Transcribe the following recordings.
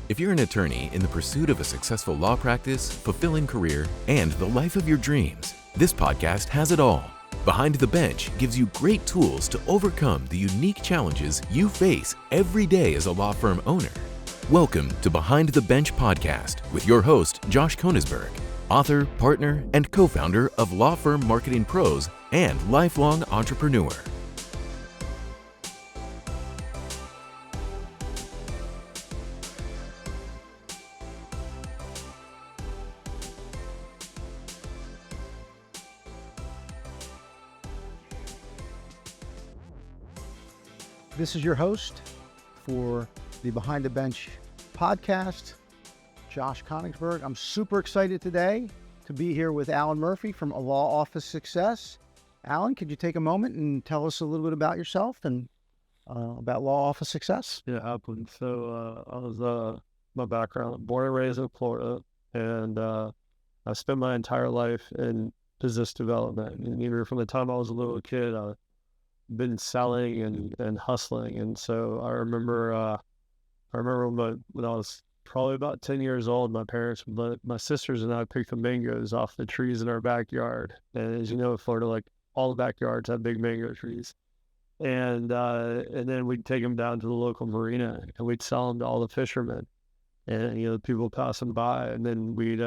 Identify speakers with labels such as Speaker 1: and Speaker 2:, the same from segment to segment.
Speaker 1: If you're an attorney in the pursuit of a successful law practice, fulfilling career, and the life of your dreams, this podcast has it all. Behind the Bench gives you great tools to overcome the unique challenges you face every day as a law firm owner. Welcome to Behind the Bench podcast with your host, Josh Konigsberg, author, partner, and co-founder of Law Firm Marketing Pros and lifelong entrepreneur.
Speaker 2: This is your host for the Behind the Bench podcast, Josh Konigsberg. I'm super excited today to be here with Alan Murphy from A Law Office Success. Alan, could you take a moment and tell us a little bit about yourself and about Law Office Success?
Speaker 3: Yeah, absolutely. So I was my background, born and raised in Florida, and I spent my entire life in business development. And even from the time I was a little kid, I've been selling and hustling. And so I remember when I was probably about 10 years old, my parents would let my sisters and I pick the mangoes off the trees in our backyard. And as you know, in Florida, like all the backyards have big mango trees. And then we'd take them down to the local marina and we'd sell them to all the fishermen and, you know, the people passing by. And then we'd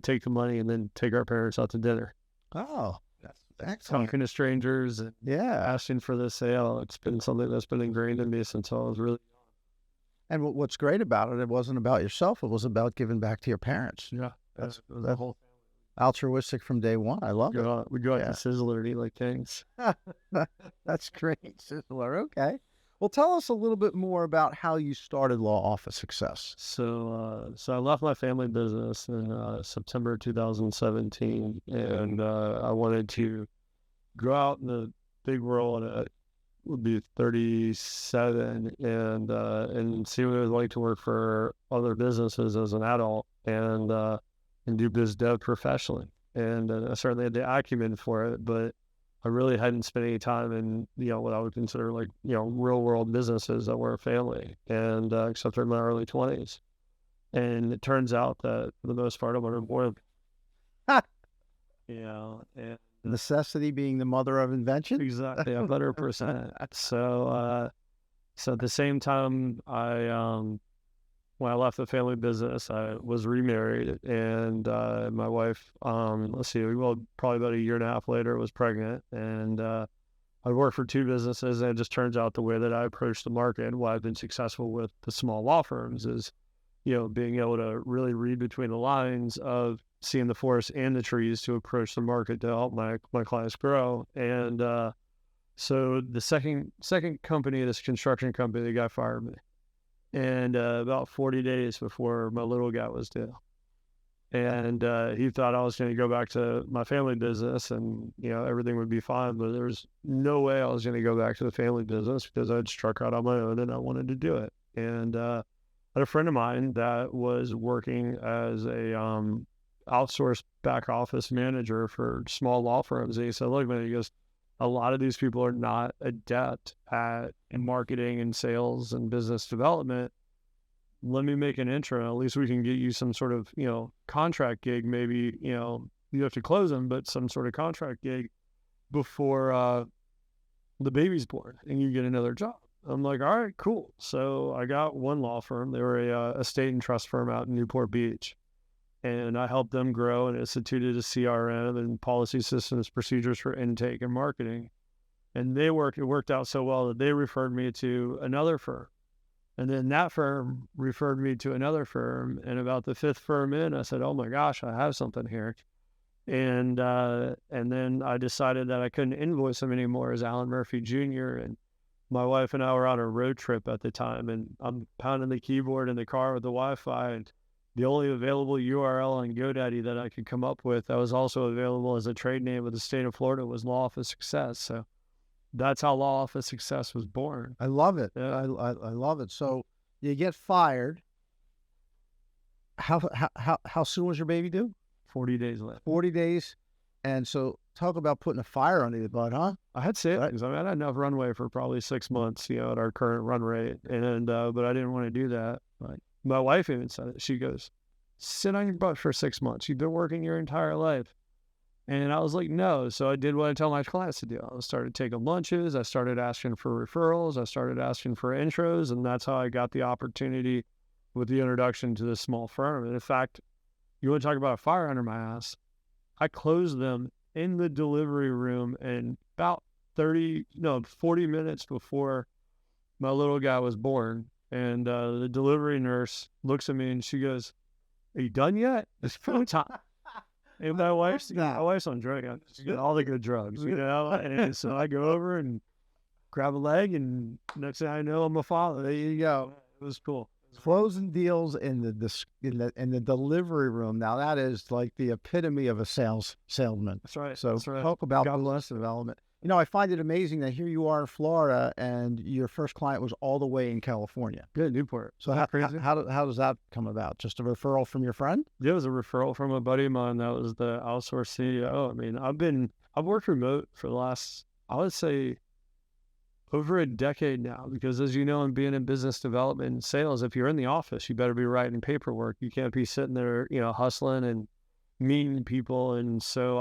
Speaker 3: take the money and then take our parents out to dinner.
Speaker 2: Oh, that's excellent.
Speaker 3: Talking to strangers and asking for the sale. It's been something that's been ingrained in me since I was really young.
Speaker 2: And what's great about it wasn't about yourself. It was about giving back to your parents.
Speaker 3: Yeah.
Speaker 2: That's
Speaker 3: the whole
Speaker 2: altruistic from day one. I love it.
Speaker 3: We go out to Sizzler and eat like kings.
Speaker 2: That's great, Sizzler. Okay. Well, tell us a little bit more about how you started Law Office Success.
Speaker 3: So I left my family business in September 2017, and I wanted to go out in the big world at would be 37 and see what it was like to work for other businesses as an adult and do biz dev professionally. And I certainly had the acumen for it, but I really hadn't spent any time in, you know, what I would consider like, you know, real world businesses that were a family, and except for my early 20s. And it turns out that for the most part, I'm unemployed. You know, and
Speaker 2: necessity being the mother of invention.
Speaker 3: Exactly, 100%. So at the same time, when I left the family business, I was remarried, and my wife, probably about a year and a half later, was pregnant, and I worked for two businesses, and it just turns out the way that I approach the market and why I've been successful with the small law firms is, you know, being able to really read between the lines of seeing the forest and the trees to approach the market to help my clients grow. And so the second company, this construction company, the guy fired me. And about 40 days before my little guy was due. And he thought I was going to go back to my family business and, you know, everything would be fine. But there was no way I was going to go back to the family business because I'd struck out on my own and I wanted to do it. And I had a friend of mine that was working as a outsourced back office manager for small law firms. And he said, look, man, he goes, a lot of these people are not adept at marketing and sales and business development. Let me make an intro. At least we can get you some sort of, you know, contract gig. Maybe, you know, you have to close them, but some sort of contract gig before the baby's born and you get another job. I'm like, all right, cool. So I got one law firm. They were a estate and trust firm out in Newport Beach. And I helped them grow and instituted a CRM and policy systems, procedures for intake and marketing. And it worked out so well that they referred me to another firm. And then that firm referred me to another firm. And about the fifth firm in, I said, oh my gosh, I have something here. And then I decided that I couldn't invoice them anymore as Alan Murphy Jr. And my wife and I were on a road trip at the time. And I'm pounding the keyboard in the car with the Wi-Fi, and the only available URL on GoDaddy that I could come up with that was also available as a trade name of the state of Florida was Law Office Success. So that's how Law Office Success was born.
Speaker 2: I love it.
Speaker 3: Yeah.
Speaker 2: I love it. So you get fired. How soon was your baby due?
Speaker 3: 40 days left.
Speaker 2: 40 days. And so talk about putting a fire under the butt, huh?
Speaker 3: I had savings. I mean, I had enough runway for probably 6 months, you know, at our current run rate. And, but I didn't want to do that. Like, My wife even said it. She goes, sit on your butt for 6 months. You've been working your entire life. And I was like, no. So I did what I tell my clients to do. I started taking lunches. I started asking for referrals. I started asking for intros. And that's how I got the opportunity with the introduction to this small firm. And in fact, you want to talk about a fire under my ass? I closed them in the delivery room, and about 40 minutes before my little guy was born. And the delivery nurse looks at me and she goes, are you done yet? It's food time. And my wife's on drugs. She got all the good drugs, And so I go over and grab a leg, and next thing I know, I'm a father.
Speaker 2: There you go.
Speaker 3: It was cool.
Speaker 2: Closing deals in the delivery room. Now that is like the epitome of a salesman.
Speaker 3: That's right.
Speaker 2: So
Speaker 3: That's right.
Speaker 2: talk about business development. I find it amazing that here you are in Florida and your first client was all the way in California.
Speaker 3: Good, Newport.
Speaker 2: So how does that come about? Just a referral from your friend?
Speaker 3: Yeah, it was a referral from a buddy of mine that was the outsourced CEO. I mean, I've worked remote for the last, I would say, over a decade now, because as you know, in being in business development and sales, if you're in the office, you better be writing paperwork. You can't be sitting there, hustling and meeting people. And so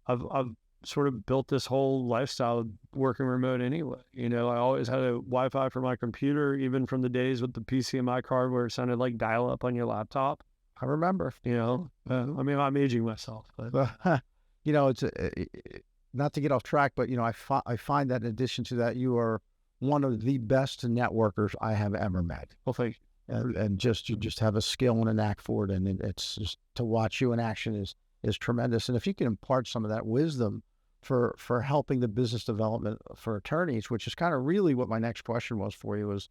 Speaker 3: I've sort of built this whole lifestyle of working remote anyway. I always had a Wi-Fi for my computer, even from the days with the PCMI card where it sounded like dial up on your laptop.
Speaker 2: I remember,
Speaker 3: I'm aging myself, but
Speaker 2: it's not to get off track, but I find that in addition to that, you are one of the best networkers I have ever met.
Speaker 3: Well, thank you.
Speaker 2: And you just have a skill and a knack for it, and it's just to watch you in action is tremendous. And if you can impart some of that wisdom for helping the business development for attorneys, which is kind of really what my next question was for you, is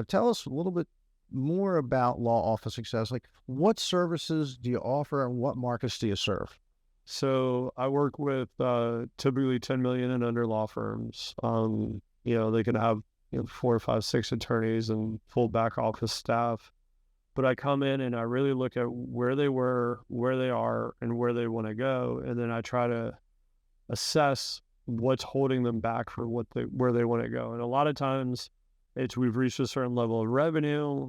Speaker 2: tell us a little bit more about Law Office Success. Like, what services do you offer, and what markets do you serve?
Speaker 3: So I work with typically 10 million and under law firms. They can have 4, 5, 6 attorneys and full back office staff. But I come in and I really look at where they were, where they are, and where they want to go, and then I try to assess what's holding them back for where they want to go. And a lot of times, we've reached a certain level of revenue,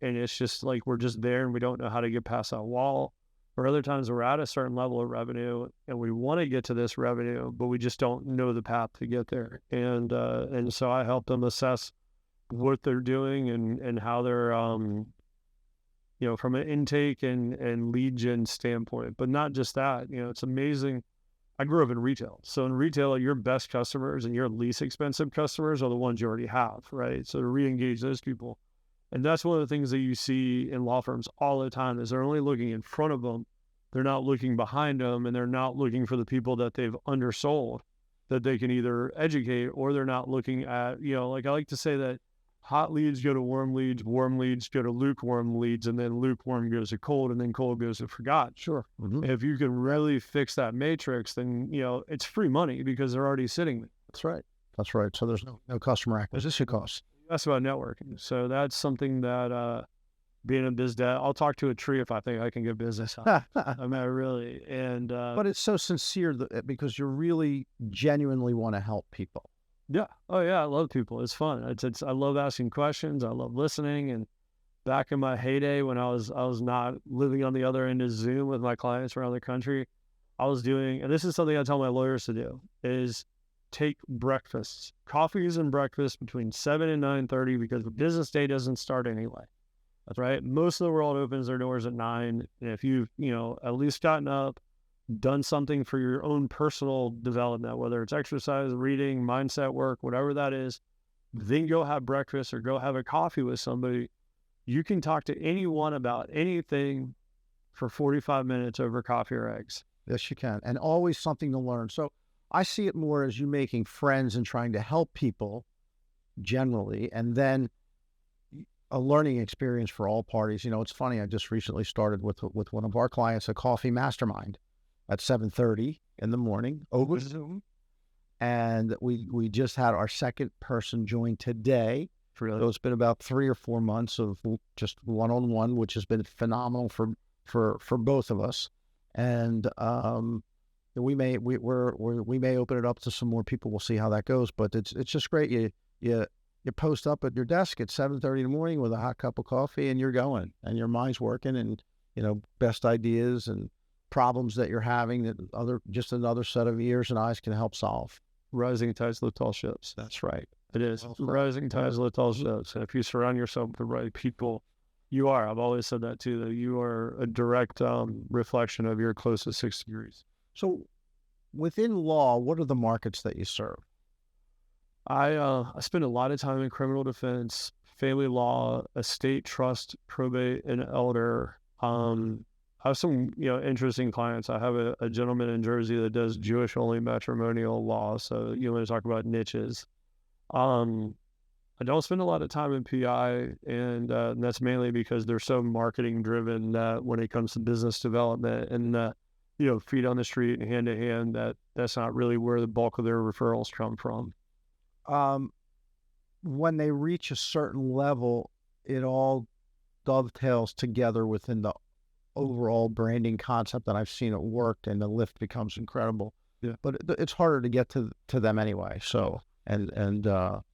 Speaker 3: and it's just like we're just there and we don't know how to get past that wall. Or other times we're at a certain level of revenue and we want to get to this revenue, but we just don't know the path to get there. And so I help them assess what they're doing and how they're, from an intake and lead gen standpoint. But not just that, it's amazing. I grew up in retail. So in retail, your best customers and your least expensive customers are the ones you already have, right? So to re-engage those people. And that's one of the things that you see in law firms all the time is they're only looking in front of them. They're not looking behind them, and they're not looking for the people that they've undersold that they can either educate, or they're not looking at, like I like to say that hot leads go to warm leads go to lukewarm leads, and then lukewarm goes to cold, and then cold goes to forgot.
Speaker 2: Sure. Mm-hmm.
Speaker 3: If you can really fix that matrix, then, it's free money because they're already sitting there.
Speaker 2: That's right. That's right. So there's no customer acquisition costs.
Speaker 3: That's about networking. So that's something that being a biz dev, I'll talk to a tree if I think I can get business out. I mean, really. And
Speaker 2: but it's so sincere because you really genuinely want to help people.
Speaker 3: Yeah. Oh yeah. I love people. It's fun. I love asking questions. I love listening. And back in my heyday when I was not living on the other end of Zoom with my clients around the country, I was doing, and this is something I tell my lawyers to do, is take breakfasts, coffees and breakfasts between 7 and 9:30 because the business day doesn't start anyway. That's right. Most of the world opens their doors at 9. And if you've, at least gotten up, done something for your own personal development, whether it's exercise, reading, mindset work, whatever that is, then go have breakfast or go have a coffee with somebody. You can talk to anyone about anything for 45 minutes over coffee or eggs.
Speaker 2: Yes, you can. And always something to learn. So I see it more as you making friends and trying to help people generally, and then a learning experience for all parties. It's funny. I just recently started with one of our clients, a coffee mastermind at 7:30 in the morning over Zoom. And we just had our second person join today.
Speaker 3: Really?
Speaker 2: So it's been about 3 or 4 months of just one-on-one, which has been phenomenal for both of us. And we may open it up to some more people. We'll see how that goes. But it's just great. You you post up at your desk at 7:30 in the morning with a hot cup of coffee, and you're going, and your mind's working, and best ideas and problems that you're having that just another set of ears and eyes can help solve.
Speaker 3: Rising tides lift all ships.
Speaker 2: That's right.
Speaker 3: It is. Rising tides lift all ships. And if you surround yourself with the right people, you are. I've always said that too, that you are a direct reflection of your closest 6 degrees.
Speaker 2: So within law, what are the markets that you serve?
Speaker 3: I spend a lot of time in criminal defense, family law, estate, trust, probate, and elder. I have some, interesting clients. I have a gentleman in Jersey that does Jewish-only matrimonial law. So you want to talk about niches. I don't spend a lot of time in PI, and that's mainly because they're so marketing-driven that when it comes to business development and, feet on the street and hand-to-hand, that's not really where the bulk of their referrals come from.
Speaker 2: When they reach a certain level, it all dovetails together within the overall branding concept, and I've seen it work, and the lift becomes incredible.
Speaker 3: Yeah.
Speaker 2: But it's harder to get to them anyway. So but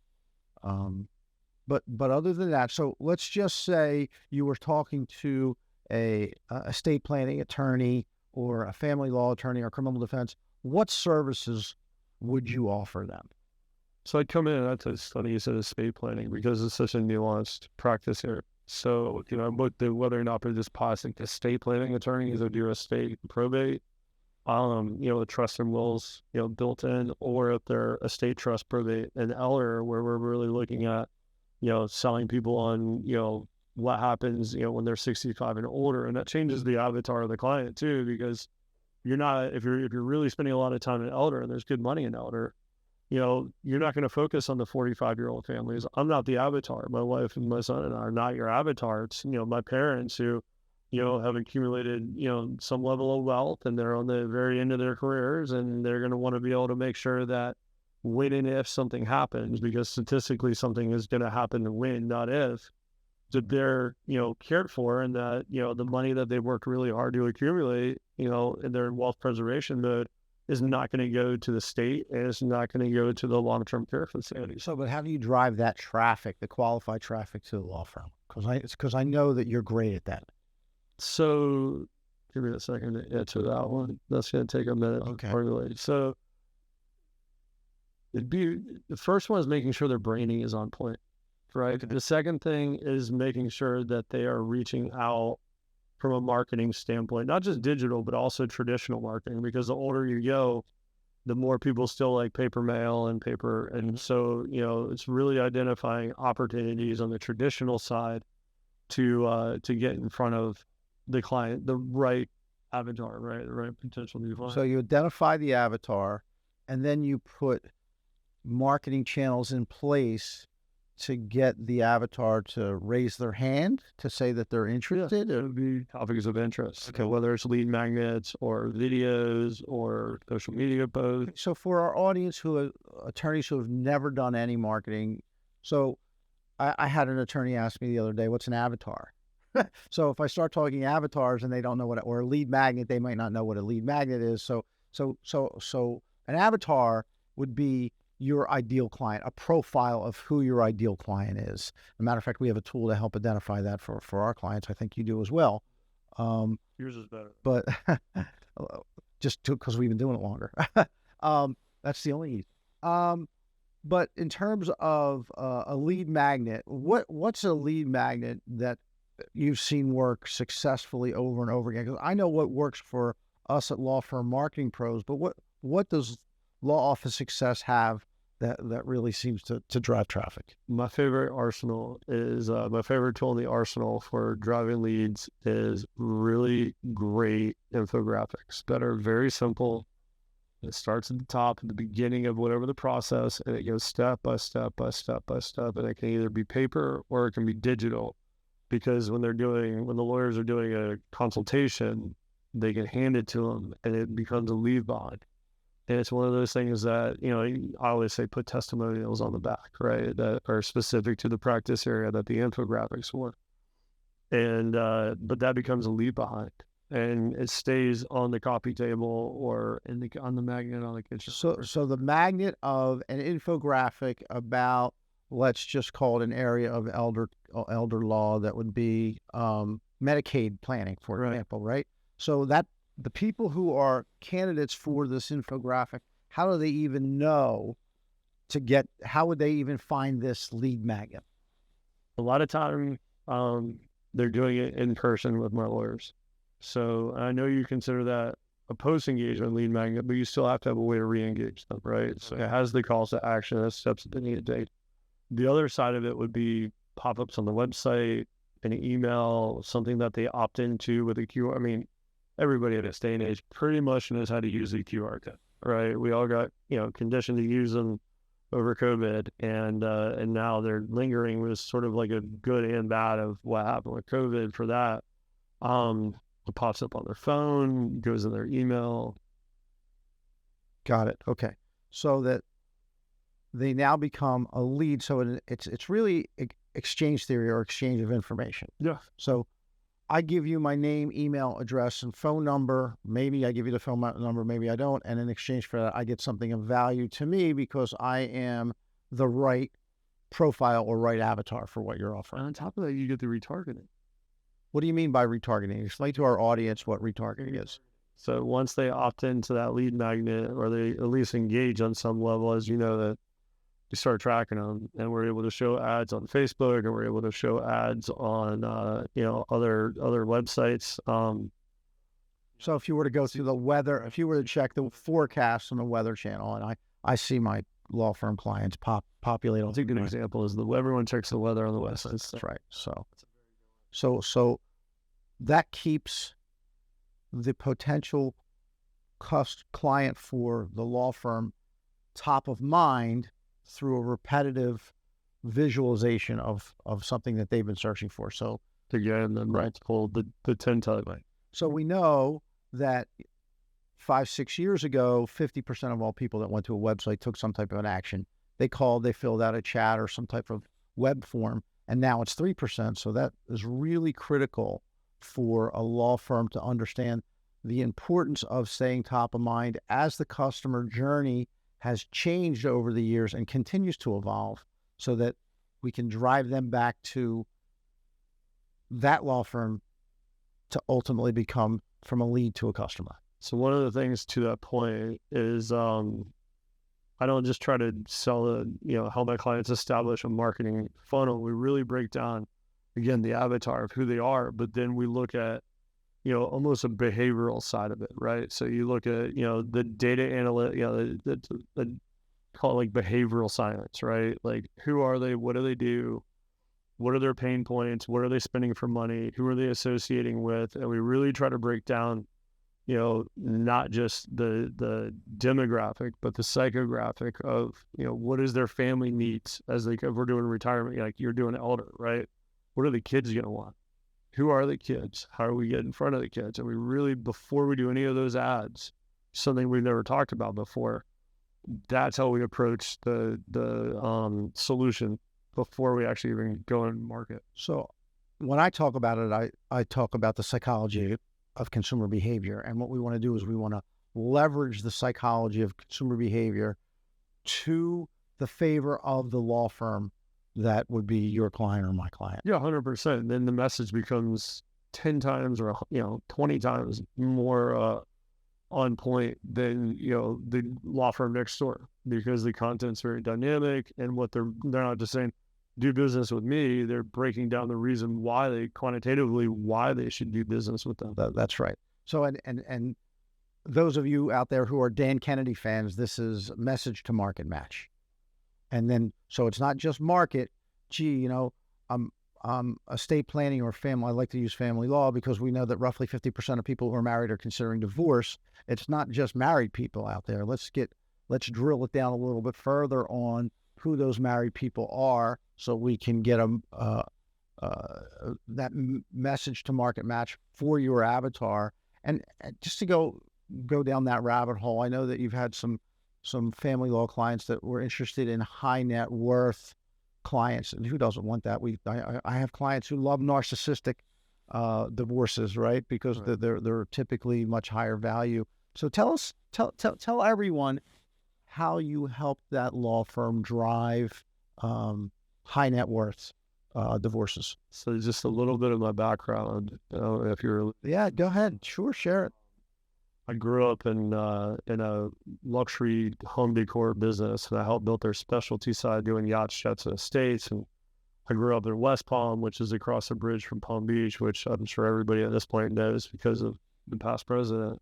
Speaker 2: other than that, so let's just say you were talking to a estate planning attorney or a family law attorney or criminal defense. What services would you offer them?
Speaker 3: So I'd come in, and that's funny you said estate planning, because it's such a nuanced practice here. So, I looked at whether or not they're just passing estate planning attorneys or do estate probate, with trust and wills, built in, or if they're estate, trust, probate, and elder, where we're really looking at, selling people on, what happens, when they're 65 and older. And that changes the avatar of the client too, because you're not, if you're really spending a lot of time in elder and there's good money in elder, you're not going to focus on the 45-year-old families. I'm not the avatar. My wife and my son and I are not your avatar. It's, my parents who, have accumulated, some level of wealth, and they're on the very end of their careers, and they're going to want to be able to make sure that when and if something happens, because statistically something is going to happen when, not if, that they're, cared for, and that, the money that they've worked really hard to accumulate, in their wealth preservation mode is not going to go to the state, and it's not going to go to the long-term care facility.
Speaker 2: So, but how do you drive that traffic, the qualified traffic, to the law firm? Because I know that you're great at that.
Speaker 3: So, give me a second to answer that one. That's going to take a minute to formulate. So, the first one is making sure their branding is on point, right? Okay. The second thing is making sure that they are reaching out from a marketing standpoint, not just digital, but also traditional marketing, because the older you go, the more people still like paper mail and paper. And so, it's really identifying opportunities on the traditional side to get in front of the client, the right avatar, right? The right potential new client.
Speaker 2: So you identify the avatar, and then you put marketing channels in place to get the avatar to raise their hand to say that they're interested?
Speaker 3: Yeah, it would be topics of interest. Okay, whether it's lead magnets or videos or social media posts.
Speaker 2: So for our audience attorneys who have never done any marketing, so I had an attorney ask me the other day, what's an avatar? So if I start talking avatars and they don't know or a lead magnet, they might not know what a lead magnet is. So an avatar would be your ideal client, a profile of who your ideal client is. As a matter of fact, we have a tool to help identify that for our clients. I think you do as well.
Speaker 3: Yours is better.
Speaker 2: But just because we've been doing it longer. That's the only but in terms of a lead magnet, what's a lead magnet that you've seen work successfully over and over again? Because I know what works for us at Law Firm Marketing Pros, but what does Law Office Success have that really seems to drive traffic?
Speaker 3: My favorite arsenal is my favorite tool in the arsenal for driving leads is really great infographics that are very simple. It starts at the top, at the beginning of whatever the process, and it goes step by step by step by step. And it can either be paper or it can be digital, because when the lawyers are doing a consultation, they can hand it to them and it becomes a lead bond. And it's one of those things that, I always say put testimonials on the back, right, that are specific to the practice area that the infographics were. And, but that becomes a lead behind, and it stays on the copy table or on the magnet on the kitchen.
Speaker 2: So the magnet of an infographic about let's just call it an area of elder law that would be Medicaid planning, for example, right? So that the people who are candidates for this infographic, how do they even know how would they even find this lead magnet?
Speaker 3: A lot of time, they're doing it in person with my lawyers. So I know you consider that a post-engagement lead magnet, but you still have to have a way to re-engage them, right? So it has the calls to action, the steps that they need to take. The other side of it would be pop-ups on the website, an email, something that they opt into with a QR. I mean, everybody at this day and age pretty much knows how to use a QR code, right? We all got, conditioned to use them over COVID, and now they're lingering with sort of like a good and bad of what happened with COVID for that. It pops up on their phone, goes in their email.
Speaker 2: Got it. Okay. So that they now become a lead. So it's really exchange theory or exchange of information.
Speaker 3: Yeah.
Speaker 2: So I give you my name, email, address, and phone number. Maybe I give you the phone number, maybe I don't. And in exchange for that, I get something of value to me because I am the right profile or right avatar for what you're offering.
Speaker 3: And on top of that, you get the retargeting.
Speaker 2: What do you mean by retargeting? Explain to our audience what retargeting is.
Speaker 3: So once they opt into that lead magnet, or they at least engage on some level, as you know, that we start tracking them, and we're able to show ads on Facebook, and we're able to show ads on other websites.
Speaker 2: So if you were to go through the weather, if you were to check the forecast on the Weather Channel, and I see my law firm clients populate.
Speaker 3: I'll take an example is everyone checks the weather on the website.
Speaker 2: That's right. So that keeps the potential client for the law firm top of mind through a repetitive visualization of something that they've been searching for. So
Speaker 3: again, then right, called the 10 times.
Speaker 2: So we know that 5-6 years ago, 50% of all people that went to a website took some type of an action. They called, they filled out a chat or some type of web form, and now it's 3%. So that is really critical for a law firm to understand the importance of staying top of mind as the customer journey has changed over the years and continues to evolve, so that we can drive them back to that law firm to ultimately become from a lead to a customer.
Speaker 3: So one of the things to that point is I don't just try to sell help my clients establish a marketing funnel. We really break down, again, the avatar of who they are, but then we look at, almost a behavioral side of it, right? So you look at, the data the call it like behavioral science, right? Like, who are they? What do they do? What are their pain points? What are they spending for money? Who are they associating with? And we really try to break down, not just the demographic, but the psychographic of, what is their family needs as if we're doing retirement, like you're doing elder, right? What are the kids going to want? Who are the kids? How do we get in front of the kids? And we really, before we do any of those ads, something we've never talked about before, that's how we approach the solution before we actually even go and market.
Speaker 2: So when I talk about it, I talk about the psychology of consumer behavior. And what we want to do is we want to leverage the psychology of consumer behavior to the favor of the law firm that would be your client or my client.
Speaker 3: Yeah, 100%. Then the message becomes 10 times or 20 times more on point than the law firm next door, because the content's very dynamic, and what they're not just saying do business with me, they're breaking down the reason why they should do business with them.
Speaker 2: That's right. So and those of you out there who are Dan Kennedy fans, this is message to market match. And then, so it's not just market. Estate planning or family. I like to use family law because we know that roughly 50% of people who are married are considering divorce. It's not just married people out there. Let's drill it down a little bit further on who those married people are, so we can get that message to market match for your avatar. And just to go down that rabbit hole, I know that you've had some family law clients that were interested in high net worth clients, and who doesn't want that? I have clients who love narcissistic divorces, right? Because right. They're typically much higher value. So tell everyone how you help that law firm drive high net worth divorces.
Speaker 3: So just a little bit of my background, if you're...
Speaker 2: Yeah, go ahead. Sure, share it.
Speaker 3: I grew up in a luxury home decor business, and I helped build their specialty side doing yachts, jets, and estates. And I grew up in West Palm, which is across the bridge from Palm Beach, which I'm sure everybody at this point knows because of the past president.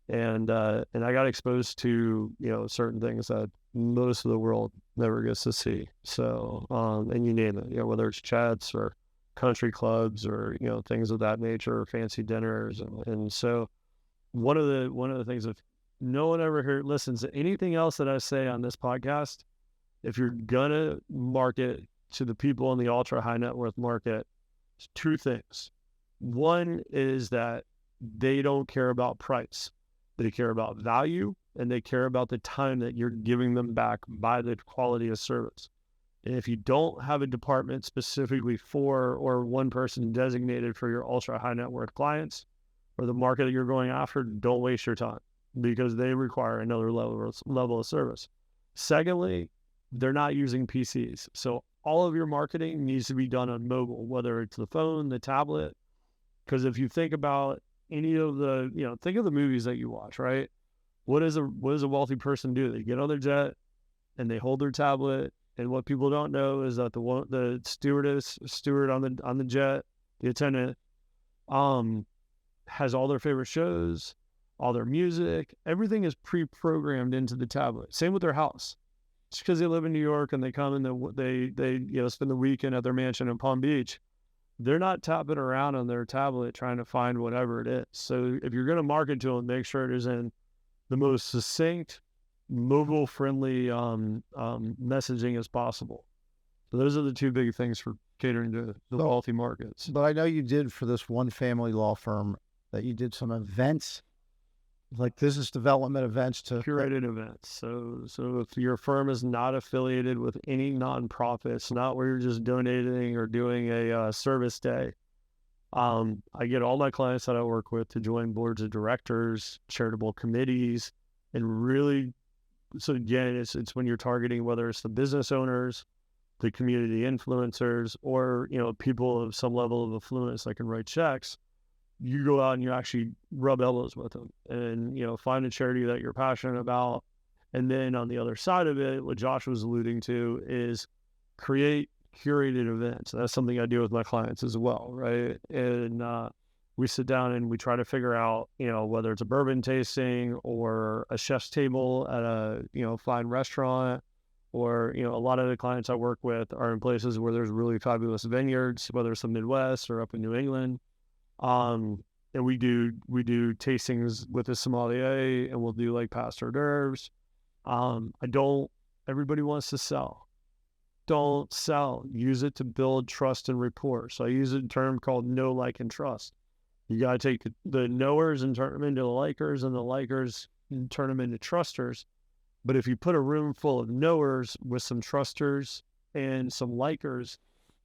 Speaker 3: And I got exposed to, certain things that most of the world never gets to see. So, and you name it, whether it's jets or country clubs or, things of that nature, or fancy dinners. And so one of the things, if no one ever listens to anything else that I say on this podcast, if you're gonna market to the people in the ultra high net worth market, it's two things. One is that they don't care about price. They care about value, and they care about the time that you're giving them back by the quality of service. And if you don't have a department specifically for, or one person designated for your ultra high net worth clients or the market that you're going after, don't waste your time, because they require another level of service. Secondly, they're not using PCs. So all of your marketing needs to be done on mobile, whether it's the phone, the tablet. Because if you think about any of the, think of the movies that you watch, right? What does a wealthy person do? They get on their jet and they hold their tablet. And what people don't know is that the steward on the jet, the attendant, has all their favorite shows, all their music, everything is pre-programmed into the tablet. Same with their house. It's because they live in New York and they come and they spend the weekend at their mansion in Palm Beach. They're not tapping around on their tablet trying to find whatever it is. So if you're going to market to them, make sure it is in the most succinct, mobile-friendly messaging as possible. So those are the two big things for catering to the wealthy markets.
Speaker 2: But I know you did for this one family law firm that you did some events, like business development events to
Speaker 3: curated events. So if your firm is not affiliated with any nonprofits, not where you're just donating or doing a service day, I get all my clients that I work with to join boards of directors, charitable committees, and really, so again, it's when you're targeting, whether it's the business owners, the community influencers, or people of some level of affluence that can write checks. You go out and you actually rub elbows with them and, find a charity that you're passionate about. And then on the other side of it, what Josh was alluding to is create curated events. That's something I do with my clients as well, right? And we sit down and we try to figure out, whether it's a bourbon tasting or a chef's table at a, fine restaurant, or, a lot of the clients I work with are in places where there's really fabulous vineyards, whether it's the Midwest or up in New England. And we do tastings with a sommelier, and we'll do like past hors d'oeuvres. Everybody wants to sell. Don't sell. Use it to build trust and rapport. So I use a term called know, like, and trust. You got to take the knowers and turn them into the likers, and the likers and turn them into trusters. But if you put a room full of knowers with some trusters and some likers,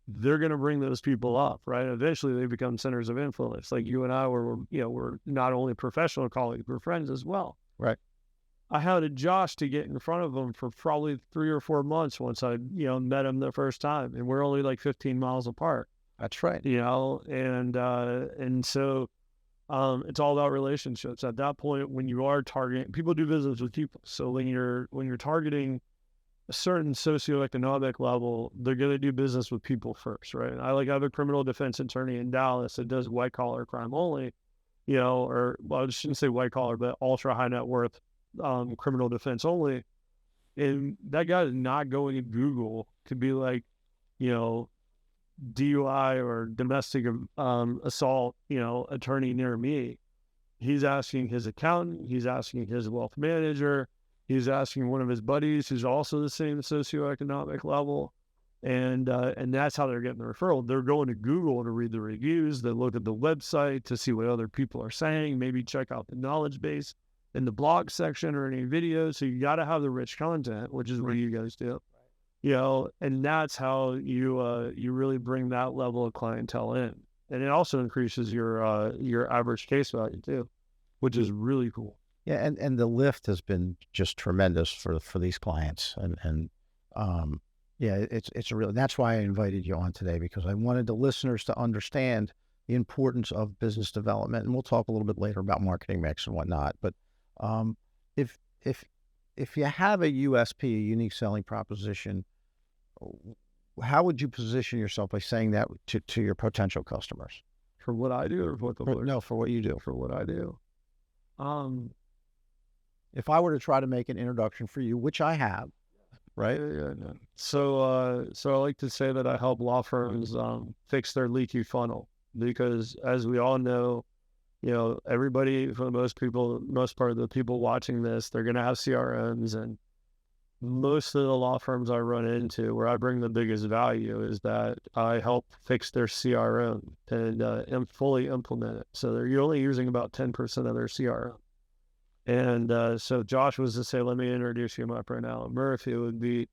Speaker 3: they're going to bring those people up, right? Eventually they become centers of influence. Like you and I we're not only professional colleagues, we're friends as well.
Speaker 2: Right.
Speaker 3: I had Josh to get in front of him for probably 3 or 4 months once I, met him the first time, and we're only like 15 miles apart.
Speaker 2: That's right.
Speaker 3: And so it's all about relationships. At that point, when you are targeting, people do business with people. So when you're targeting a certain socioeconomic level, they're going to do business with people first, right? I have a criminal defense attorney in Dallas that does white collar crime only, I shouldn't say white collar, but ultra high net worth criminal defense only. And that guy is not going to Google to be like, DUI or domestic assault, attorney near me. He's asking his accountant, he's asking his wealth manager, he's asking one of his buddies who's also the same socioeconomic level, and that's how they're getting the referral. They're going to Google to read the reviews, they look at the website to see what other people are saying, maybe check out the knowledge base in the blog section or any videos. So you got to have the rich content, which is what you guys do. And that's how you really bring that level of clientele in, and it also increases your average case value too, which is really cool.
Speaker 2: Yeah, and the lift has been just tremendous for these clients, and Yeah, it's a real. That's why I invited you on today, because I wanted the listeners to understand the importance of business development, and we'll talk a little bit later about marketing mix and whatnot. But um, if if if you have a USP, a unique selling proposition, how would you position yourself by saying that to your potential customers?
Speaker 3: For what I do, or for what the
Speaker 2: No, for what you do.
Speaker 3: for what I do. Um,
Speaker 2: If I were to try to make an introduction for you, which I have, right?
Speaker 3: yeah. So I like to say that I help law firms fix their leaky funnel, because as we all know, everybody, for the most part of the people watching this, they're going to have CRMs, and most of the law firms I run into, where I bring the biggest value, is that I help fix their CRM and fully implement it. So they're only using about 10% of their CRM. And so Josh was to say, let me introduce you to my friend Alan Murphy. It would be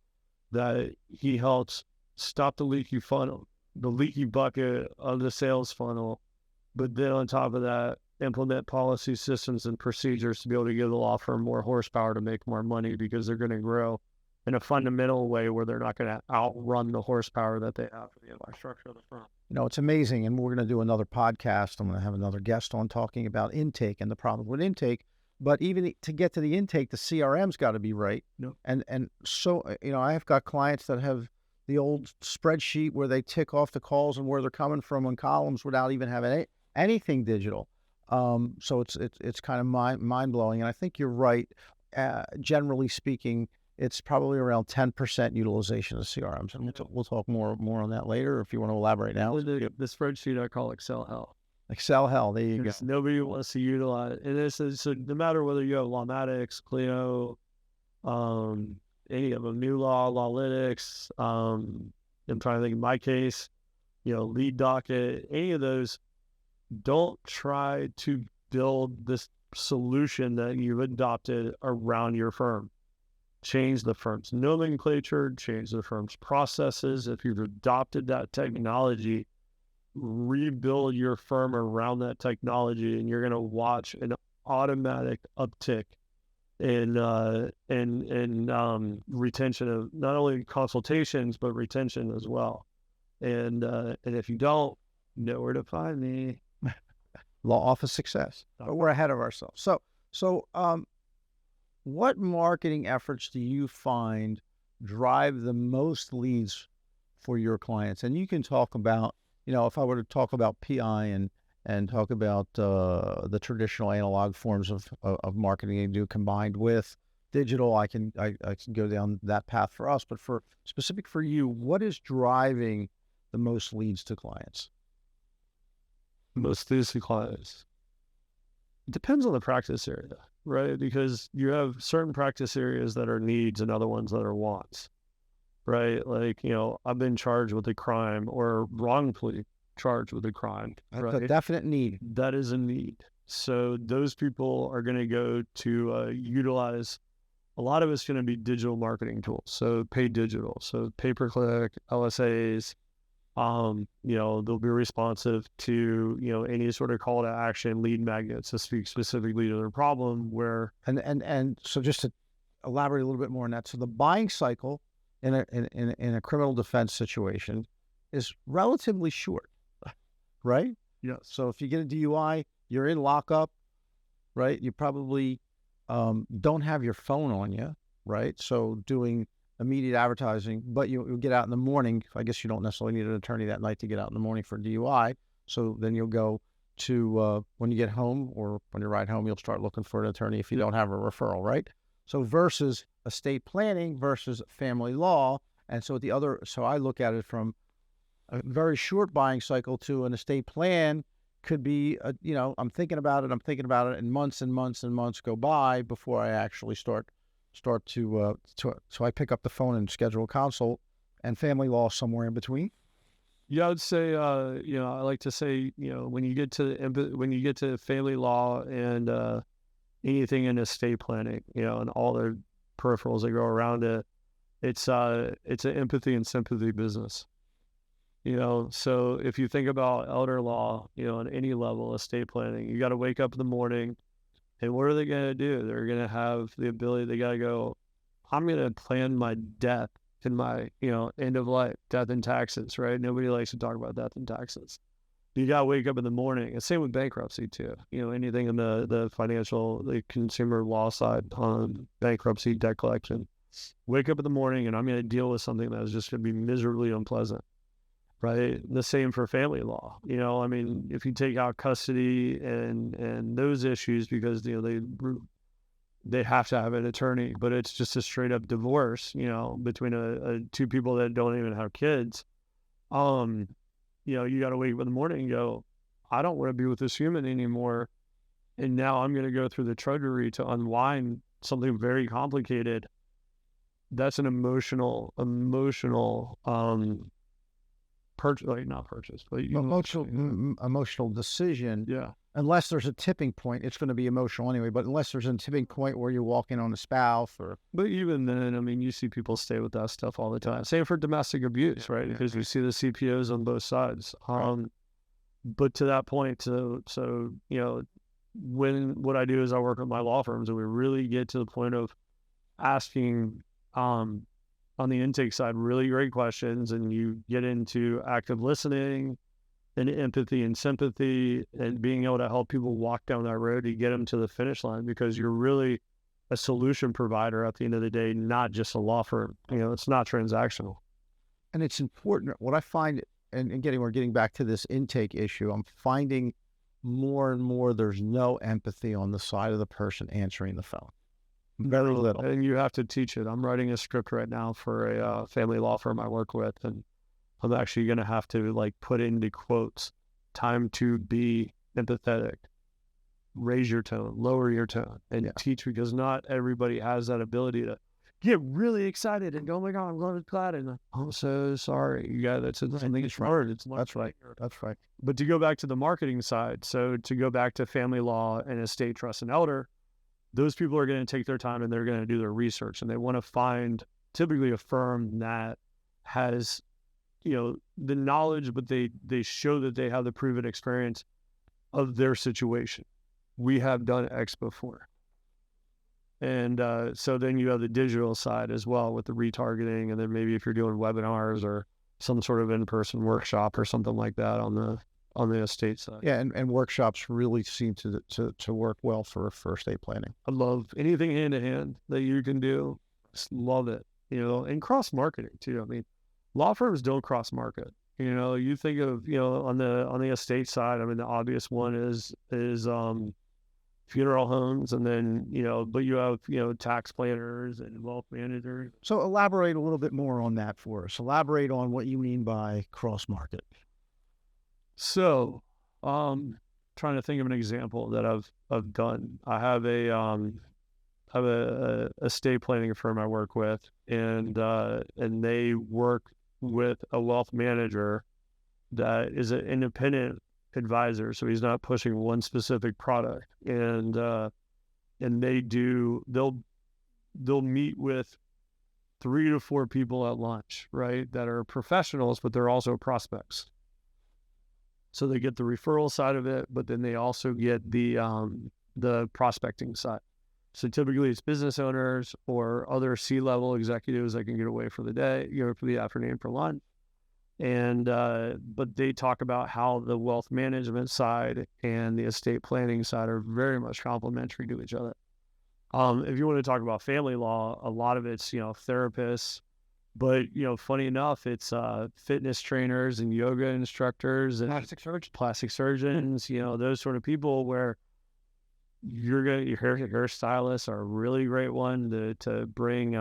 Speaker 3: that he helps stop the leaky funnel, the leaky bucket of the sales funnel, but then on top of that, implement policy, systems, and procedures to be able to give the law firm more horsepower to make more money, because they're going to grow in a fundamental way where they're not going to outrun the horsepower that they have for the infrastructure of the firm.
Speaker 2: It's amazing. And we're going to do another podcast. I'm going to have another guest on talking about intake and the problem with intake. But even to get to the intake, the CRM's got to be right.
Speaker 3: No.
Speaker 2: And so, I've got clients that have the old spreadsheet where they tick off the calls and where they're coming from on columns without even having anything digital. So it's kind of mind blowing. And I think you're right. Generally speaking, it's probably around 10% utilization of CRMs. And we'll talk more on that later, if you want to elaborate now.
Speaker 3: The spreadsheet I call Excel hell.
Speaker 2: Excel hell, there you go.
Speaker 3: Nobody wants to utilize it. So no matter whether you have Lawmatics, Clio, any of them, New Law, Lawlytics, I'm trying to think, in my case, Lead Docket, any of those, don't try to build this solution that you've adopted around your firm. Change the firm's nomenclature, change the firm's processes. If you've adopted that technology, rebuild your firm around that technology, and you're going to watch an automatic uptick in retention of not only consultations but retention as well. And if you don't, know where to find me.
Speaker 2: Law Office Success. But we're ahead of ourselves. So what marketing efforts do you find drive the most leads for your clients? And you can talk about, if I were to talk about PI and talk about the traditional analog forms of marketing you do combined with digital, I can go down that path for us. But specific for you, what is driving the most leads to clients?
Speaker 3: Most leads to clients. It depends on the practice area, right? Because you have certain practice areas that are needs and other ones that are wants, right? Like, I've been charged with a crime, or wrongfully charged with a crime.
Speaker 2: That's
Speaker 3: right?
Speaker 2: a definite need.
Speaker 3: That is a need. So those people are going to go to utilize, a lot of it's going to be digital marketing tools. So paid digital, so pay-per-click, LSAs. They'll be responsive to, any sort of call to action, lead magnets to speak specifically to their problem.
Speaker 2: And so just to elaborate a little bit more on that. So the buying cycle in a criminal defense situation is relatively short, right?
Speaker 3: Yes.
Speaker 2: So if you get a DUI, you're in lockup, right? You probably don't have your phone on you, right? So doing immediate advertising, but you'll get out in the morning. I guess you don't necessarily need an attorney that night to get out in the morning for DUI. So then you'll go to, when you get home or when you ride home, you'll start looking for an attorney if you don't have a referral, right? So versus estate planning versus family law. And so so I look at it from a very short buying cycle to an estate plan could be, I'm thinking about it, and months and months and months go by before I actually start to so I pick up the phone and schedule a consult, and family law somewhere in between.
Speaker 3: Yeah, I would say, I like to say, when you get to family law and anything in estate planning, and all the peripherals that go around it, it's an empathy and sympathy business. So if you think about elder law, on any level, estate planning, you got to wake up in the morning. And what are they going to do? They're going to have the ability, they got to go, I'm going to plan my death in my, end of life, death and taxes, right? Nobody likes to talk about death and taxes. You got to wake up in the morning. And same with bankruptcy too. Anything in the financial, the consumer law side on bankruptcy, debt collection. Wake up in the morning and I'm going to deal with something that is just going to be miserably unpleasant, right? The same for family law. If you take out custody and those issues because, they have to have an attorney, but it's just a straight up divorce, between two people that don't even have kids. You got to wake up in the morning and go, I don't want to be with this human anymore. And now I'm going to go through the drudgery to unwind something very complicated. That's an emotional,
Speaker 2: emotional decision.
Speaker 3: Yeah.
Speaker 2: Unless there's a tipping point, it's going to be emotional anyway. But unless there's a tipping point where you're walking on a spouse
Speaker 3: But even then, you see people stay with that stuff all the time. Same for domestic abuse, right? Because you see the CPOs on both sides. But to that point, so what I do is I work with my law firms and we really get to the point of asking, on the intake side, really great questions, and you get into active listening and empathy and sympathy and being able to help people walk down that road to get them to the finish line, because you're really a solution provider at the end of the day, not just a law firm. It's not transactional.
Speaker 2: And it's important. What I find, and we're getting back to this intake issue, I'm finding more and more there's no empathy on the side of the person answering the phone. Very little.
Speaker 3: And you have to teach it. I'm writing a script right now for a family law firm I work with, and I'm actually going to have to put into quotes, time to be empathetic, raise your tone, lower your tone, and teach, because not everybody has that ability to get really excited and go, oh my God, I'm going to glad. And I'm so sorry. That's something that's hard.
Speaker 2: That's right.
Speaker 3: But to go back to the marketing side, so to go back to family law and estate, trust, and elder, those people are going to take their time and they're going to do their research, and they want to find typically a firm that has the knowledge, but they show that they have the proven experience of their situation. We have done X before. And so then you have the digital side as well with the retargeting, and then maybe if you're doing webinars or some sort of in-person workshop or something like that on the estate side.
Speaker 2: Yeah, and workshops really seem to work well for estate planning.
Speaker 3: I love anything hand-to-hand that you can do. Just love it, and cross-marketing too. Law firms don't cross-market. You think of, on the estate side, the obvious one is funeral homes, and then, but you have, tax planners and wealth managers.
Speaker 2: So elaborate a little bit more on that for us. Elaborate on what you mean by cross-market.
Speaker 3: So, trying to think of an example that I've done. I have a estate planning firm I work with, and they work with a wealth manager that is an independent advisor, so he's not pushing one specific product, and they'll meet with 3 to 4 people at lunch, right, that are professionals, but they're also prospects. So they get the referral side of it, but then they also get the prospecting side. So typically it's business owners or other C-level executives that can get away for the day, for the afternoon for lunch. And, but they talk about how the wealth management side and the estate planning side are very much complementary to each other. If you want to talk about family law, a lot of it's, therapists, but, funny enough, it's, fitness trainers and yoga instructors and plastic surgeons, those sort of people where your hairstylists are a really great one to bring,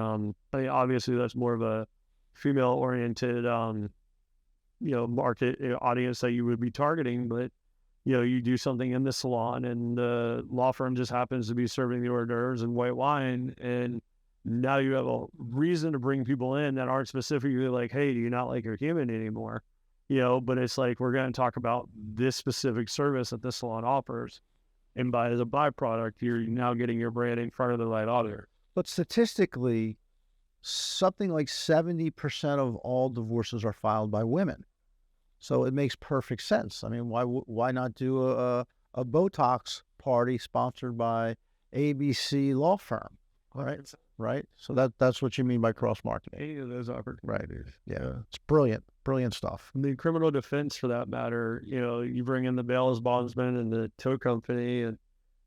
Speaker 3: obviously that's more of a female oriented, market audience that you would be targeting, but you do something in the salon and the law firm just happens to be serving the hors d'oeuvres and white wine, and now you have a reason to bring people in that aren't specifically like, hey, do you not like your human anymore? But it's like, we're going to talk about this specific service that the salon offers, and by as a byproduct, you're now getting your brand in front of the right audience.
Speaker 2: But statistically, something like 70% of all divorces are filed by women. So it makes perfect sense. Why not do a Botox party sponsored by ABC law firm? Right? right? So that's what you mean by cross-marketing.
Speaker 3: Any of those opportunities.
Speaker 2: Yeah. It's brilliant stuff.
Speaker 3: The criminal defense, for that matter, you bring in the bail as bondsman and the tow company, and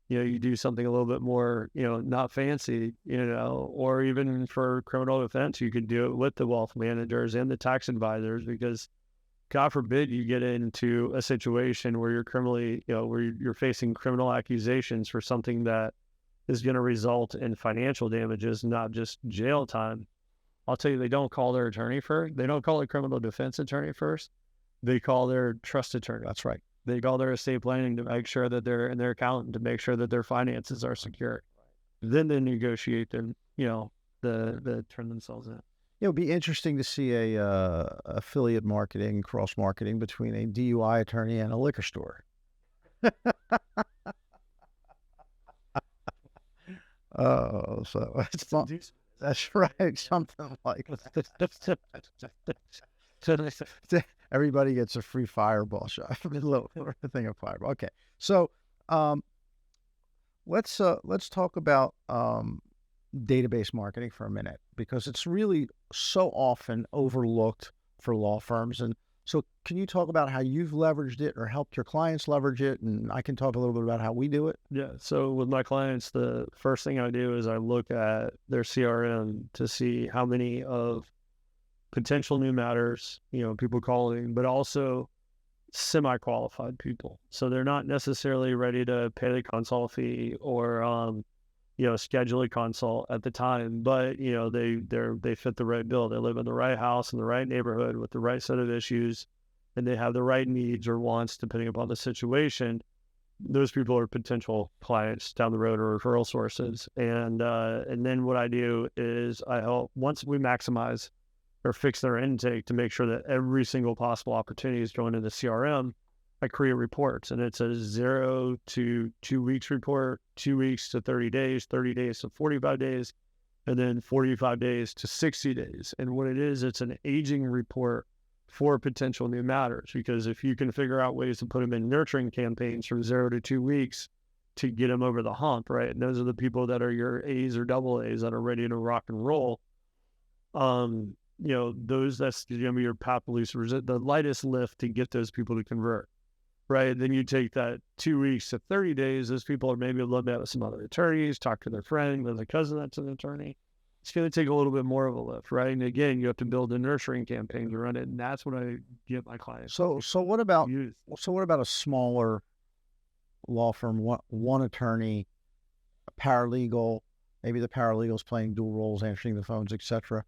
Speaker 3: you do something a little bit more, not fancy, or even for criminal defense, you could do it with the wealth managers and the tax advisors, because God forbid you get into a situation where you're criminally, where you're facing criminal accusations for something that is going to result in financial damages, not just jail time. I'll tell you, they don't call their attorney first. They don't call a criminal defense attorney first. They call their trust attorney.
Speaker 2: That's right.
Speaker 3: They call their estate planning to make sure that and their accountant to make sure that their finances are secure. Then they negotiate and, the turn themselves in.
Speaker 2: It would be interesting to see a affiliate marketing, cross-marketing between a DUI attorney and a liquor store. Oh, so it's fun. That's right. Something like that. Everybody gets a free fireball shot. A little thing of fireball. Okay. So let's talk about database marketing for a minute, because it's really so often overlooked for law firms. And so can you talk about how you've leveraged it or helped your clients leverage it? And I can talk a little bit about how we do it.
Speaker 3: Yeah. So with my clients, the first thing I do is I look at their CRM to see how many of potential new matters, people calling, but also semi-qualified people. So they're not necessarily ready to pay the consult fee or, schedule a consult at the time, but, they fit the right bill. They live in the right house in the right neighborhood with the right set of issues, and they have the right needs or wants depending upon the situation. Those people are potential clients down the road or referral sources. And then what I do is I help, once we maximize or fix their intake to make sure that every single possible opportunity is going into CRM, I create reports, and it's a 0 to 2 weeks report, 2 weeks to 30 days, 30 days to 45 days, and then 45 days to 60 days. And what it is, it's an aging report for potential new matters, because if you can figure out ways to put them in nurturing campaigns from 0 to 2 weeks to get them over the hump, right? And those are the people that are your A's or double A's that are ready to rock and roll. That's going to be your path producers, the lightest lift to get those people to convert. Right. Then you take that 2 weeks to 30 days. Those people are maybe looking at some other attorneys, talk to their friend, their cousin that's an attorney. It's going to take a little bit more of a lift. Right. And again, you have to build a nurturing campaign to run it. And that's what I get my clients.
Speaker 2: So what about a smaller law firm, one attorney, a paralegal, maybe the paralegal's playing dual roles, answering the phones, etc.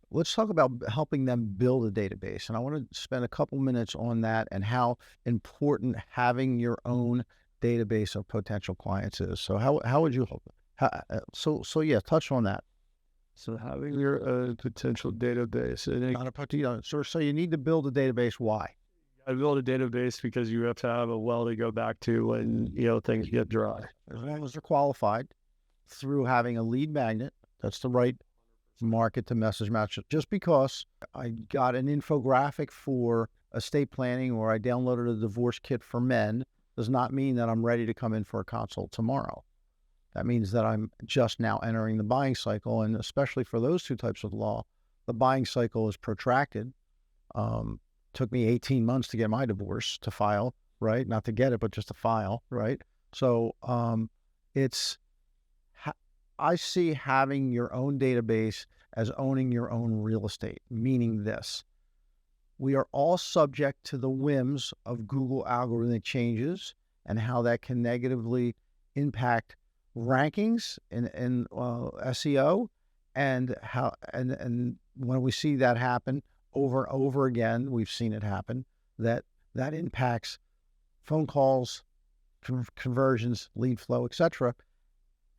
Speaker 2: Let's talk about helping them build a database. And I want to spend a couple minutes on that and how important having your own database of potential clients is. So how would you help them? So yeah, touch on that.
Speaker 3: So having your potential database.
Speaker 2: So you need to build a database. Why?
Speaker 3: I build a database because you have to have a well to go back to when, things get dry.
Speaker 2: As long as they're qualified through having a lead magnet, that's the right market to message match. Just because I got an infographic for estate planning or I downloaded a divorce kit for men does not mean that I'm ready to come in for a consult tomorrow. That means that I'm just now entering the buying cycle. And especially for those two types of law, the buying cycle is protracted. Took me 18 months to get my divorce to file, right? Not to get it, but just to file, right? So I see having your own database as owning your own real estate, meaning this. We are all subject to the whims of Google algorithmic changes and how that can negatively impact rankings in SEO, and when we see that happen over and over again, we've seen it happen, that impacts phone calls, conversions, lead flow, etc.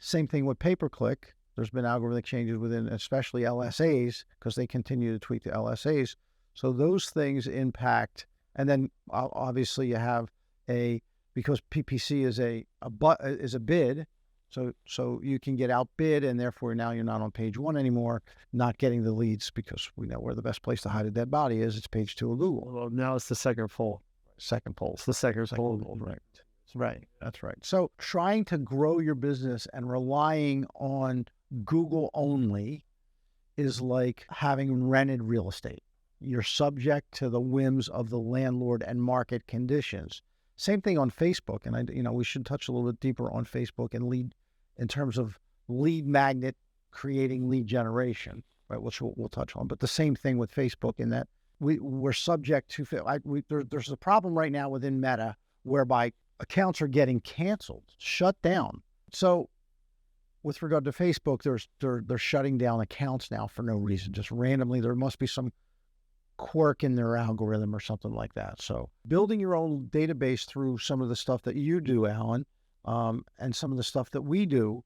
Speaker 2: Same thing with pay-per-click. There's been algorithmic changes within, especially LSAs, because they continue to tweak the LSAs. So those things impact. And then obviously you have because PPC is a bid, so you can get outbid, and therefore now you're not on page 1 anymore, not getting the leads, because we know where the best place to hide a dead body is. It's page 2 of Google.
Speaker 3: Well, now it's the second poll.
Speaker 2: It's the second poll, right. Right. That's right. So trying to grow your business and relying on Google only is like having rented real estate. You're subject to the whims of the landlord and market conditions. Same thing on Facebook, and we should touch a little bit deeper on Facebook and lead in terms of lead magnet creating lead generation, right? Which we'll touch on. But the same thing with Facebook in that we're subject to. There's a problem right now within Meta whereby accounts are getting canceled, shut down. So with regard to Facebook, they're shutting down accounts now for no reason, just randomly. There must be some quirk in their algorithm or something like that. So building your own database through some of the stuff that you do, Alan, and some of the stuff that we do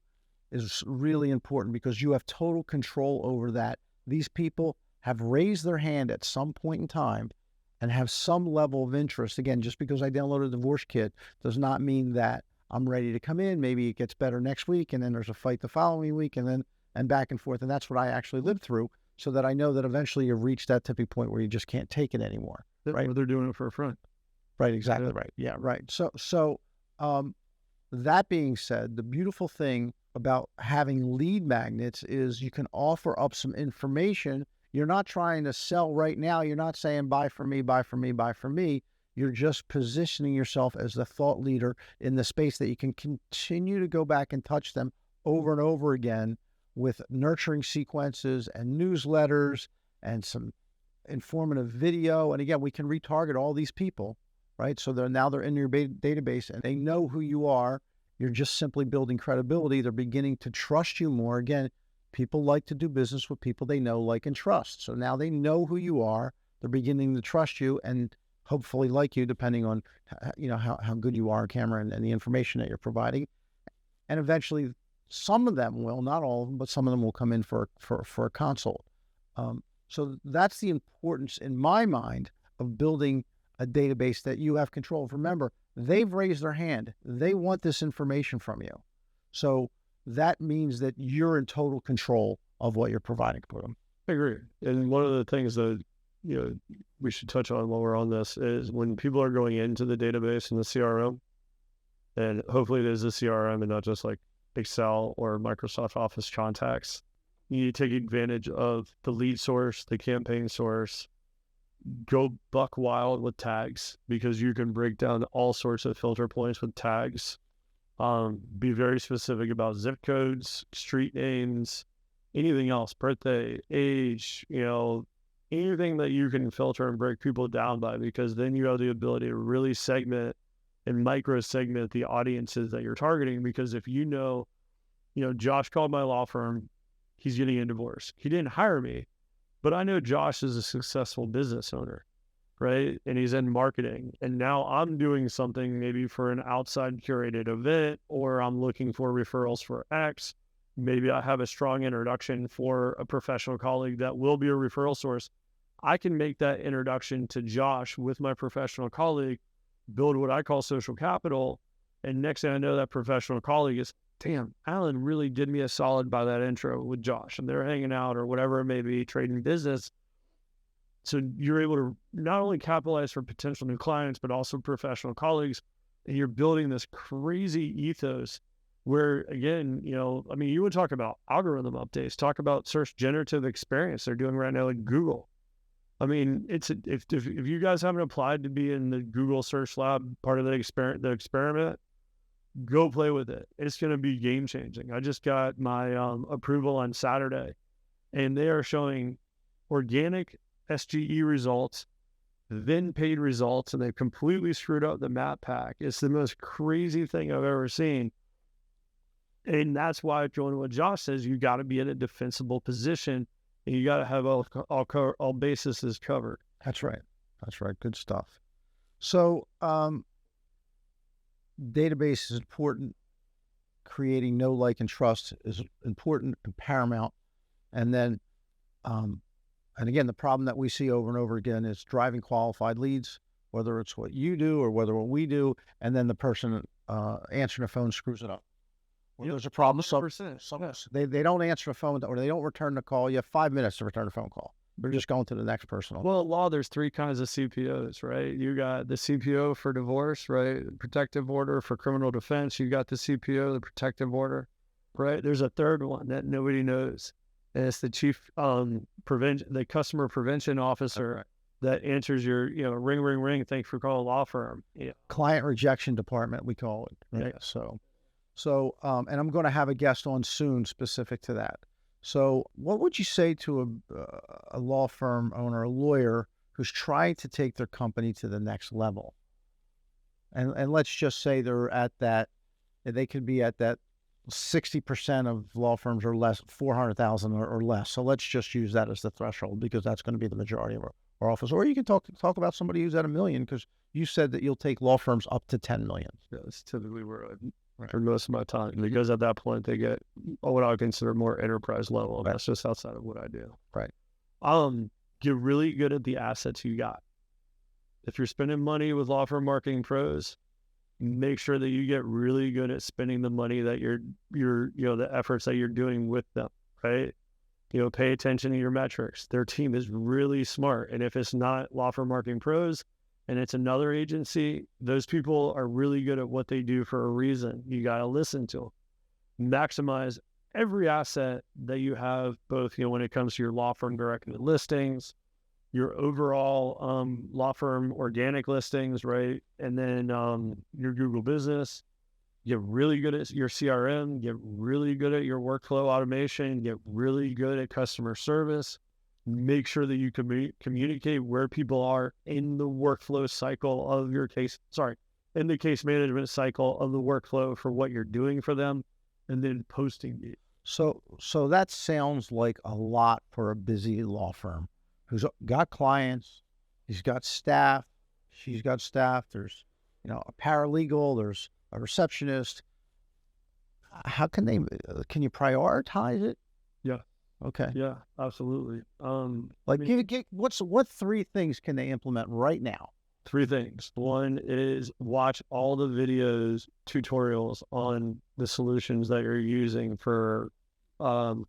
Speaker 2: is really important because you have total control over that. These people have raised their hand at some point in time and have some level of interest. Again, just because I downloaded a divorce kit does not mean that I'm ready to come in. Maybe it gets better next week, and then there's a fight the following week, and back and forth. And that's what I actually lived through, so that I know that eventually you've reached that tipping point where you just can't take it anymore. Right?
Speaker 3: Or they're doing it for a friend.
Speaker 2: Right. Exactly. Yeah. Right. Yeah. Right. So that being said, the beautiful thing about having lead magnets is you can offer up some information. You're not trying to sell right now. You're not saying buy from me, buy from me, buy from me. You're just positioning yourself as the thought leader in the space that you can continue to go back and touch them over and over again with nurturing sequences and newsletters and some informative video. And again, we can retarget all these people, right? So they're in your database and they know who you are. You're just simply building credibility. They're beginning to trust you more. Again, people like to do business with people they know, like, and trust. So now they know who you are. They're beginning to trust you and hopefully like you, depending on how good you are on camera and the information that you're providing. And eventually some of them will, not all of them, but some of them will come in for a consult. So that's the importance in my mind of building a database that you have control of. Remember, they've raised their hand. They want this information from you. So that means that you're in total control of what you're providing for them.
Speaker 3: I agree. And one of the things that we should touch on while we're on this is when people are going into the database and the CRM, and hopefully it is a CRM and not just like Excel or Microsoft Office contacts, you need to take advantage of the lead source, the campaign source. Go buck wild with tags because you can break down all sorts of filter points with tags. Be very specific about zip codes, street names, anything else, birthday, age, anything that you can filter and break people down by, because then you have the ability to really segment and micro segment the audiences that you're targeting. Because if Josh called my law firm, he's getting a divorce. He didn't hire me, but I know Josh is a successful business owner, right? And he's in marketing. And now I'm doing something maybe for an outside curated event, or I'm looking for referrals for X. Maybe I have a strong introduction for a professional colleague that will be a referral source. I can make that introduction to Josh with my professional colleague, build what I call social capital. And next thing I know, that professional colleague is, damn, Alan really did me a solid by that intro with Josh, and they're hanging out or whatever it may be, trading business. So you're able to not only capitalize for potential new clients, but also professional colleagues. And you're building this crazy ethos where, again, you would talk about algorithm updates, talk about search generative experience they're doing right now at Google. If you guys haven't applied to be in the Google Search Lab, part of the experiment, go play with it. It's going to be game changing. I just got my approval on Saturday, and they are showing organic SGE results, then paid results, and they've completely screwed up the map pack. It's the most crazy thing I've ever seen. And that's why, going to what Josh says, you got to be in a defensible position, and you got to have all bases covered.
Speaker 2: That's right. Good stuff. So, database is important. Creating know, like, and trust is important and paramount. And then, and again, the problem that we see over and over again is driving qualified leads, whether it's what you do or whether what we do, and then the person answering the phone screws it up. Well, there's a problem. They don't answer the phone, or they don't return the call. You have 5 minutes to return a phone call. They're just going to the next person.
Speaker 3: Well, in law, there's 3 kinds of CPOs, right? You got the CPO for divorce, right? Protective order for criminal defense. You got the CPO, the protective order. right? There's a third one that nobody knows, and it's the chief the customer prevention officer that answers your, ring, ring, ring. Thanks for calling law firm. Yeah.
Speaker 2: Client rejection department, we call it. Right?
Speaker 3: Yeah.
Speaker 2: So, and I'm going to have a guest on soon specific to that. So what would you say to a law firm owner, a lawyer who's trying to take their company to the next level? And let's just say they could be at that 60% of law firms or less, 400,000 or less. So let's just use that as the threshold, because that's going to be the majority of our office. Or you can talk about somebody who's at $1 million, because you said that you'll take law firms up to 10 million.
Speaker 3: Yeah, that's typically where for most of my time, because at that point they get what I would consider more enterprise level. Right. That's just outside of what I do.
Speaker 2: Right.
Speaker 3: Get really good at the assets you got. If you're spending money with law firm marketing pros, make sure that you get really good at spending the money that you're the efforts that you're doing with them. Right. Pay attention to your metrics. Their team is really smart, and if it's not law firm marketing pros, and it's another agency, those people are really good at what they do for a reason. You got to listen to them. Maximize every asset that you have, both, when it comes to your law firm directed listings, your overall law firm organic listings, right? And then your Google business. Get really good at your CRM, get really good at your workflow automation, get really good at customer service. Make sure that you communicate where people are in the workflow cycle of your case, in the case management cycle of the workflow for what you're doing for them, and then posting it.
Speaker 2: So that sounds like a lot for a busy law firm who's got clients, he's got staff, she's got staff, there's, a paralegal, there's a receptionist. How can you prioritize it?
Speaker 3: Yeah.
Speaker 2: Okay.
Speaker 3: Yeah, absolutely.
Speaker 2: What 3 things can they implement right now?
Speaker 3: 3 things. One is watch all the videos, tutorials on the solutions that you're using for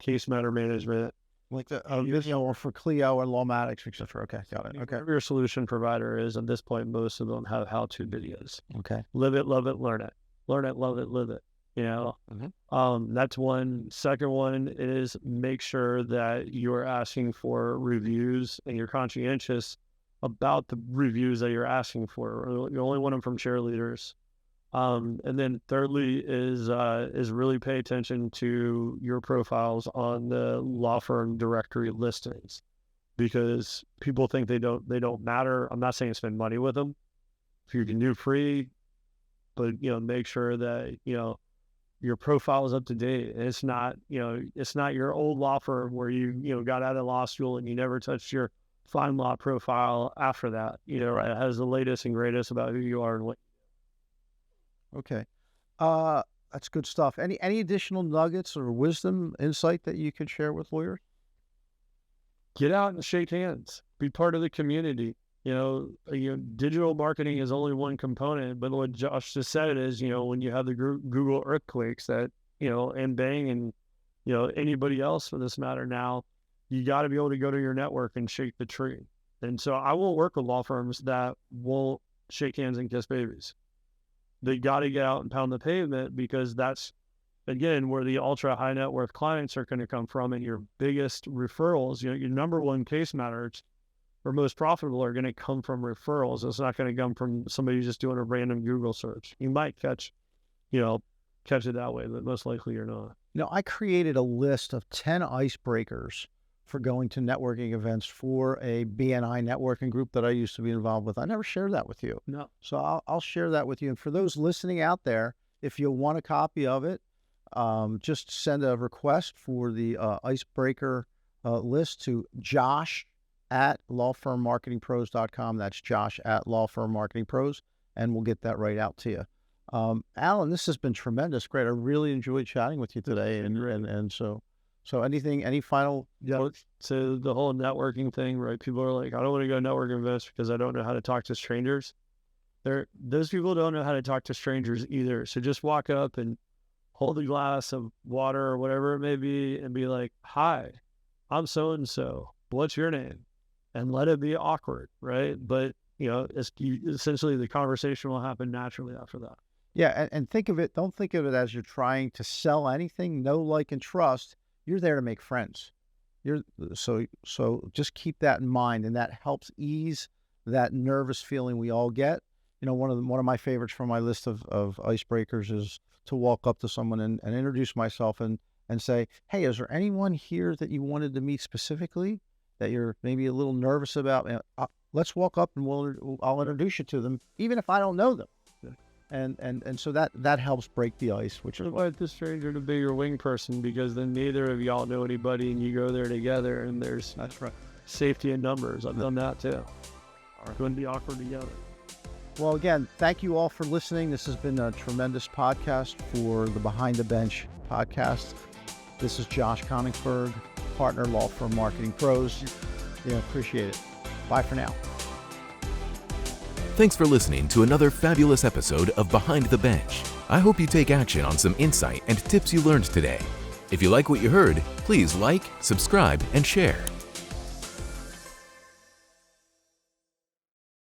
Speaker 3: case matter management.
Speaker 2: Like the video or for Clio or Lawmatics, etc. Okay, got it. Okay.
Speaker 3: Whatever your solution provider is, at this point, most of them have how-to videos.
Speaker 2: Okay.
Speaker 3: Live it, love it, learn it. Learn it, love it, live it. That's one. Second one is make sure that you're asking for reviews and you're conscientious about the reviews that you're asking for. You only want them from cheerleaders. And then thirdly is really pay attention to your profiles on the law firm directory listings, because people think they don't matter. I'm not saying spend money with them. If you can do free, but make sure that your profile is up to date. It's not your old law firm where you got out of law school and you never touched your fine law profile after that. Right. It has the latest and greatest about who you are and what.
Speaker 2: Okay. That's good stuff. Any additional nuggets or wisdom, insight that you could share with lawyers?
Speaker 3: Get out and shake hands. Be part of the community. Digital marketing is only one component, but what Josh just said is, when you have the Google earthquakes that, and Bang and, anybody else for this matter now, you got to be able to go to your network and shake the tree. And so I will work with law firms that won't shake hands and kiss babies. They got to get out and pound the pavement, because that's, again, where the ultra high net worth clients are going to come from, and your biggest referrals, your number one case matters or most profitable are going to come from referrals. It's not going to come from somebody just doing a random Google search. You might catch it that way, but most likely you're not.
Speaker 2: I created a list of 10 icebreakers for going to networking events for a BNI networking group that I used to be involved with. I never shared that with you.
Speaker 3: No.
Speaker 2: So I'll share that with you. And for those listening out there, if you want a copy of it, just send a request for the icebreaker list to josh@lawfirmmarketingpros.com. That's josh@lawfirmmarketingpros, and we'll get that right out to you. Alan, this has been tremendous. Great. I really enjoyed chatting with you today. And so any final?
Speaker 3: Yeah. So the whole networking thing, right? People are like, I don't want to go networking events because I don't know how to talk to strangers. Those people don't know how to talk to strangers either. So just walk up and hold a glass of water or whatever it may be and be like, hi, I'm so-and-so. What's your name? And let it be awkward, right? But, essentially the conversation will happen naturally after that.
Speaker 2: Yeah, and think of it, don't think of it as you're trying to sell anything. Know, like, and trust. You're there to make friends. So just keep that in mind, and that helps ease that nervous feeling we all get. One of my favorites from my list of icebreakers is to walk up to someone and introduce myself and say, "Hey, is there anyone here that you wanted to meet specifically that you're maybe a little nervous about? Let's walk up and I'll introduce you to them, even if I don't know them." And so that helps break the ice, which is
Speaker 3: Invite the stranger to be your wing person, because then neither of y'all know anybody and you go there together, and there's safety in numbers. I've done that too. Couldn't be awkward together.
Speaker 2: Well, again, thank you all for listening. This has been a tremendous podcast for the Behind the Bench podcast. This is Josh Konigsberg, partner, law firm Marketing Pros. Appreciate it. Bye for now.
Speaker 1: Thanks for listening to another fabulous episode of Behind the Bench. I hope you take action on some insight and tips you learned today. If you like what you heard, please like, subscribe, and share.